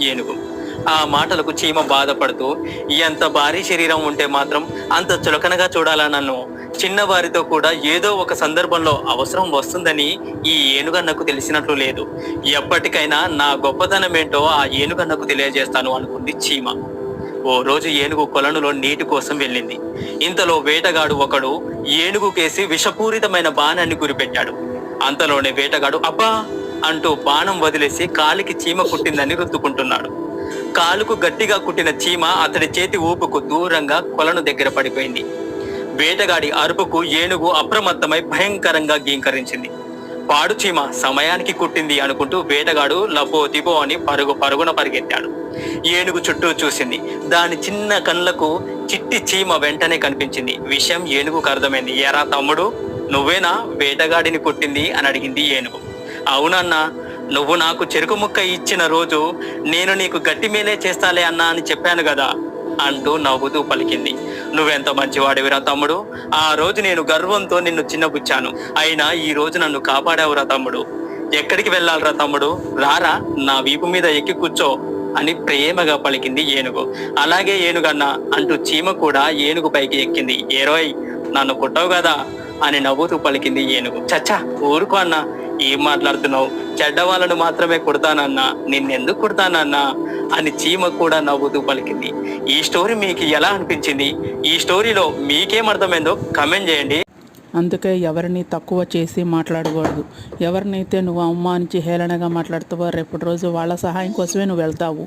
ఏనుగు. ఆ మాటలకు చీమ బాధపడుతూ, ఎంత భారీ శరీరం ఉంటే మాత్రం అంత చులకనగా చూడాలా నన్ను? చిన్నవారితో కూడా ఏదో ఒక సందర్భంలో అవసరం వస్తుందని ఈ ఏనుగన్నకు తెలిసినట్లు లేదు. ఎప్పటికైనా నా గొప్పతనమేంటో ఆ ఏనుగన్నకు తెలియజేస్తాను అనుకుంది చీమ. ఓ రోజు ఏనుగు కొలనులో నీటి కోసం వెళ్ళింది. ఇంతలో వేటగాడు ఒకడు ఏనుగుకేసి విషపూరితమైన బాణాన్ని గురిపెట్టాడు. అంతలోనే వేటగాడు అబ్బా అంటూ బాణం వదిలేసి కాలికి చీమ కుట్టిందని రుద్దుకుంటున్నాడు. కాలుకు గట్టిగా కుట్టిన చీమ అతడి చేతి ఊపుకు దూరంగా కొలను దగ్గర పడిపోయింది. వేటగాడి అరుపుకు ఏనుగు అప్రమత్తమై భయంకరంగా గీంకరించింది. పాడు చీమ సమయానికి కుట్టింది అనుకుంటూ వేటగాడు లబో దిబో అని పరుగున పరిగెత్తాడు. ఏనుగు చుట్టూ చూసింది. దాని చిన్న కళ్ళకు చిట్టి చీమ వెంటనే కనిపించింది. విషయం ఏనుగుకు అర్థమైంది. ఎరా తమ్ముడు, నువ్వేనా వేటగాడిని కుట్టింది అని అడిగింది ఏనుగు. అవునన్నా, నువ్వు నాకు చెరుకు ముక్క ఇచ్చిన రోజు నేను నీకు గట్టి మేలే చేస్తాలే అన్నా అని చెప్పాను కదా అంటూ నవ్వుతూ పలికింది. నువ్వెంత మంచివాడివిరా తమ్ముడు. ఆ రోజు నేను గర్వంతో నిన్ను చిన్నబుచ్చాను. అయినా ఈ రోజు నన్ను కాపాడావురా తమ్ముడు. ఎక్కడికి వెళ్ళాలరా తమ్ముడు, రారా నా వీపు మీద ఎక్కి కూర్చో అని ప్రేమగా పలికింది ఏనుగు. అలాగే ఏనుగన్నా అంటూ చీమ కూడా ఏనుగు పైకి ఎక్కింది. ఏరోయ్, నన్ను కుట్టవు కదా అని నవ్వుతూ పలికింది ఏనుగు. చచ్చా ఊరుకో అన్నా, ఏం మాట్లాడుతున్నావు? చెడ్డవాళ్ళను మాత్రమే కుడతానన్నా, నిన్నెందుకు కుడతానన్నా అని చీమ కూడా నవ్వుతూ పలికింది. ఈ స్టోరీ మీకు ఎలా అనిపించింది? ఈ స్టోరీలో మీకేం అర్థమైందో కమెంట్ చేయండి. అందుకే ఎవరిని తక్కువ చేసి మాట్లాడకూడదు. ఎవరినైతే నువ్వు అవమానించి హేళనగా మాట్లాడుతావో రేపటి రోజు వాళ్ళ సహాయం కోసమే నువ్వు వెళ్తావు.